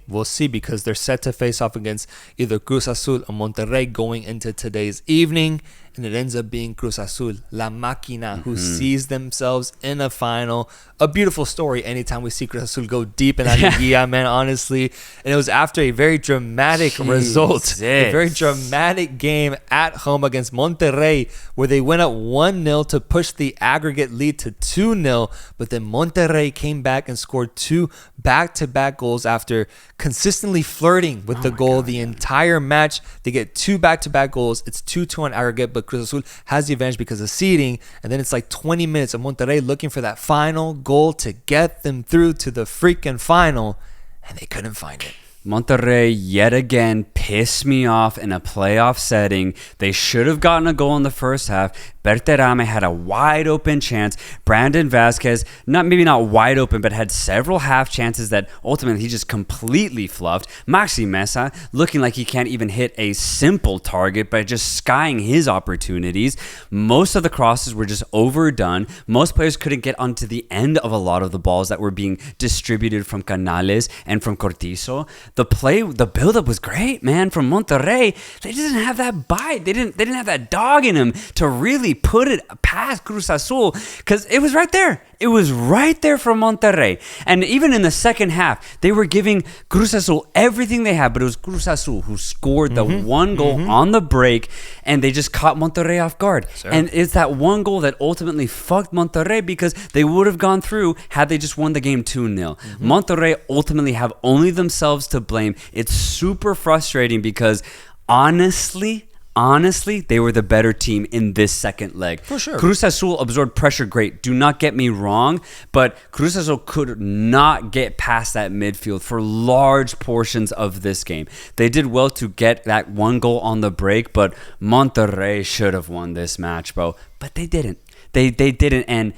We'll see because they're set to face off against either Cruz Azul or Monterrey going into today's evening. And it ends up being Cruz Azul, La Máquina, who sees themselves in a final. A beautiful story anytime we see Cruz Azul go deep in that Liga, man, honestly. And it was after a very dramatic result, a very dramatic game at home against Monterrey, where they went up 1-0 to push the aggregate lead to 2-0. But then Monterrey came back and scored 2 back-to-back goals after consistently flirting with the goal the entire match. They get 2 back-to-back goals. It's 2-2 on aggregate, but Cruz Azul has the advantage because of seeding. And then it's like 20 minutes of Monterrey looking for that final goal to get them through to the freaking final, and they couldn't find it. Monterrey yet again pissed me off in a playoff setting. They should have gotten a goal in the first half. Berterame had a wide open chance. Brandon Vasquez, maybe not wide open, but had several half chances that ultimately he just completely fluffed. Maxi Mesa looking like he can't even hit a simple target by just skying his opportunities. Most of the crosses were just overdone. Most players couldn't get onto the end of a lot of the balls that were being distributed from Canales and from Cortizo. the buildup was great, man. From Monterrey, they didn't have that bite. They didn't have that dog in them to really put it past Cruz Azul, because it was right there. It was right there for Monterrey. And even in the second half, they were giving Cruz Azul everything they had, but it was Cruz Azul who scored the one goal on the break, and they just caught Monterrey off guard. Sure. And it's that one goal that ultimately fucked Monterrey, because they would have gone through had they just won the game 2-0. Monterrey ultimately have only themselves to blame. It's super frustrating because honestly, they were the better team in this second leg. For sure. Cruz Azul absorbed pressure great. Do not get me wrong, but Cruz Azul could not get past that midfield for large portions of this game. They did well to get that one goal on the break, but Monterrey should have won this match, bro. But they didn't. They didn't, and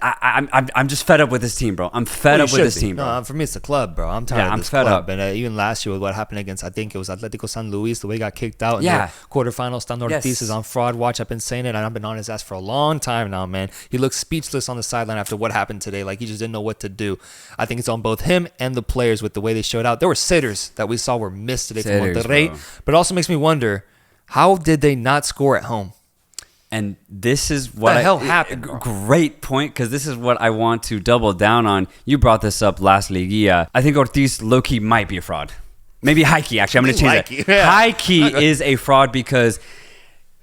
I'm just fed up with this team, bro. I'm fed up with this team, bro. No, for me, it's the club, bro. I'm tired of this club. And even last year with what happened against, I think it was Atletico San Luis, the way he got kicked out in the quarterfinals. Stan Ortiz is on fraud watch. I've been saying it, and I've been on his ass for a long time now, man. He looks speechless on the sideline after what happened today. Like, he just didn't know what to do. I think it's on both him and the players with the way they showed out. There were sitters that we saw were missed today from Monterrey. Bro. But it also makes me wonder, how did they not score at home? And this is what the hell happened, bro? Great point, because this is what I want to double down on. You brought this up last Liga. I think Ortiz low-key might be a fraud. Maybe high-key, actually. I'm going to change that. Yeah. High-key is a fraud because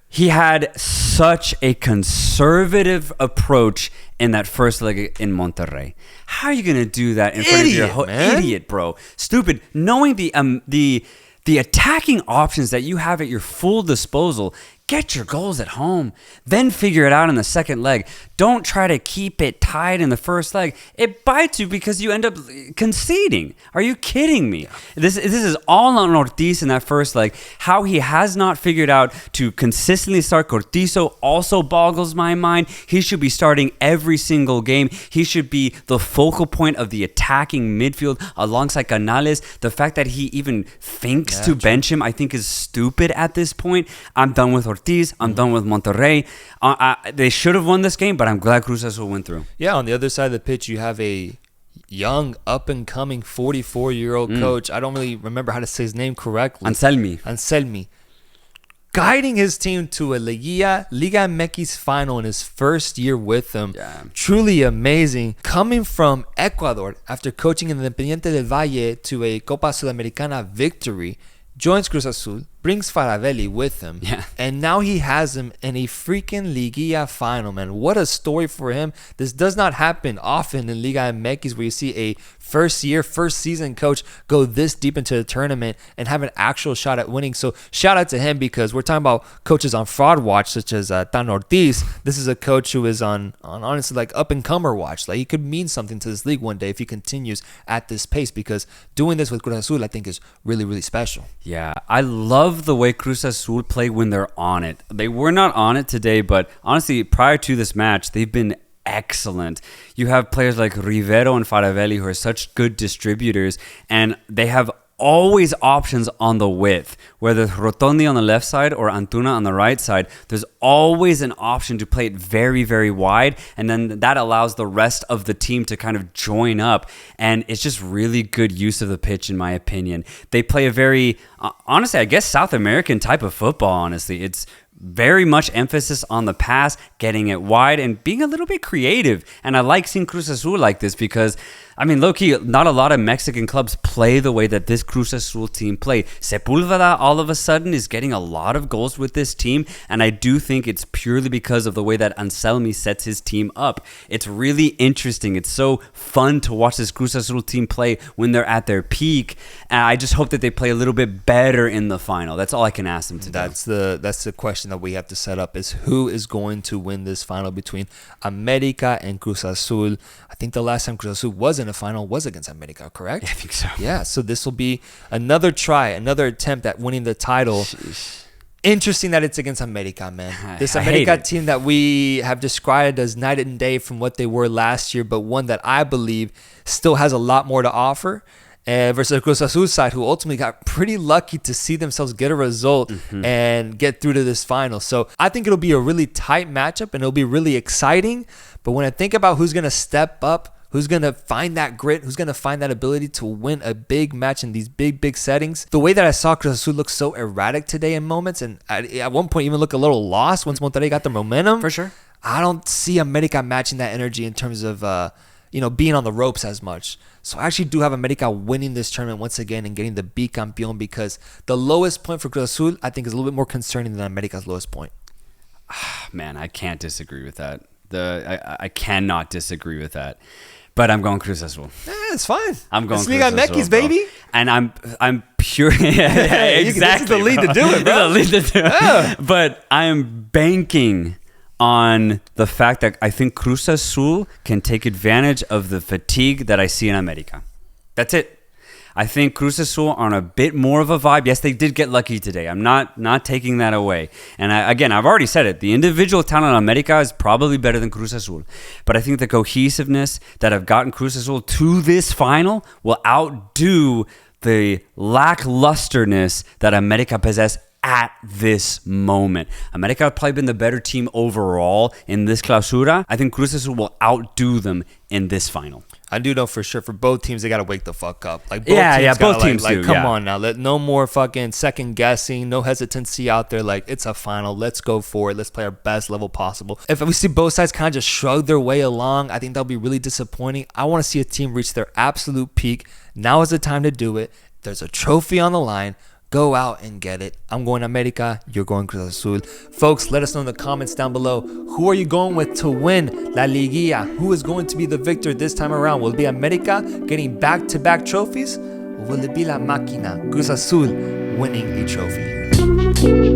he had such a conservative approach in that first leg in Monterrey. How are you going to do that in front of your idiot, bro? Stupid. Knowing the attacking options that you have at your full disposal, get your goals at home, then figure it out in the second leg. Don't try to keep it tied in the first leg. It bites you because you end up conceding. Are you kidding me? This is all on Ortiz in that first leg. How he has not figured out to consistently start Cortizo also boggles my mind. He should be starting every single game. He should be the focal point of the attacking midfield alongside Canales. The fact that he even thinks to bench him, I think, is stupid at this point. I'm done with Ortiz. I'm done with Monterrey. They should have won this game, but I'm glad Cruz Azul went through. Yeah, on the other side of the pitch, you have a young, up-and-coming 44-year-old coach. I don't really remember how to say his name correctly. Anselmi. Guiding his team to a Liga MX final in his first year with them. Yeah. Truly amazing. Coming from Ecuador after coaching in Independiente del Valle to a Copa Sudamericana victory, joins Cruz Azul, brings Faravelli with him, and now he has him in a freaking Liga final, man. What a story for him. This does not happen often in Liga MX, where you see a first season coach go this deep into the tournament and have an actual shot at winning. So shout out to him, because we're talking about coaches on fraud watch, such as Tan Ortiz. This is a coach who is on honestly like up-and-comer watch. Like, he could mean something to this league one day if he continues at this pace, because doing this with Cruz Azul, I think, is really, really special. Yeah, I love the way Cruz Azul play when they're on it. They were not on it today, but honestly, prior to this match, they've been excellent. You have players like Rivero and Faravelli who are such good distributors, and they have always options on the width. Whether it's Rotondi on the left side or Antuna on the right side, there's always an option to play it very, very wide, and then that allows the rest of the team to kind of join up, and it's just really good use of the pitch, in my opinion. They play a very, honestly, I guess, South American type of football, honestly. It's very much emphasis on the pass, getting it wide, and being a little bit creative. And I like seeing Cruz Azul like this because, I mean, low-key, not a lot of Mexican clubs play the way that this Cruz Azul team played. Sepúlveda, all of a sudden, is getting a lot of goals with this team, and I do think it's purely because of the way that Anselmi sets his team up. It's really interesting. It's so fun to watch this Cruz Azul team play when they're at their peak, and I just hope that they play a little bit better in the final. That's all I can ask them to do. That's the question that we have to set up, is who is going to win this final between America and Cruz Azul. I think the last time Cruz Azul was in a final was against America, correct? Yeah, I think so. Yeah, so this will be another try, another attempt at winning the title. Sheesh. Interesting that it's against America, man. This America team that we have described as night and day from what they were last year, but one that I believe still has a lot more to offer. Versus Cruz Azul side, who ultimately got pretty lucky to see themselves get a result and get through to this final. So I think it'll be a really tight matchup, and it'll be really exciting. But when I think about who's going to step up, who's going to find that grit, who's going to find that ability to win a big match in these big settings. The way that I saw Cruz Azul look so erratic today in moments, and at one point even look a little lost once Monterrey got the momentum. For sure. I don't see America matching that energy in terms of being on the ropes as much. So I actually do have America winning this tournament once again and getting the bicampeón, because the lowest point for Cruz Azul, I think, is a little bit more concerning than America's lowest point. Man, I can't disagree with that. I cannot disagree with that. But I'm going Cruz Azul. It's fine. I'm going it's Cruz Liga Azul, MX, baby. And I'm pure. Yeah, exactly. This is the lead to do it, bro. This is the lead to do it. Yeah. But I am banking on the fact that I think Cruz Azul can take advantage of the fatigue that I see in America. That's it. I think Cruz Azul are on a bit more of a vibe. Yes, they did get lucky today. I'm not taking that away. And I've already said it. The individual talent in America is probably better than Cruz Azul. But I think the cohesiveness that have gotten Cruz Azul to this final will outdo the lacklusterness that America possess at this moment. America have probably been the better team overall in this clausura. I think Cruz Azul will outdo them in this final. I do know for sure for both teams, they got to wake the fuck up. Like both teams do. Come on now. No more fucking second guessing, no hesitancy out there. Like, it's a final. Let's go for it. Let's play our best level possible. If we see both sides kind of just shrug their way along, I think that'll be really disappointing. I want to see a team reach their absolute peak. Now is the time to do it. There's a trophy on the line. Go out and get it. I'm going America. You're going Cruz Azul. Folks, let us know in the comments down below. Who are you going with to win La Liga? Who is going to be the victor this time around? Will it be America getting back-to-back trophies? Or will it be La Máquina, Cruz Azul, winning a trophy here?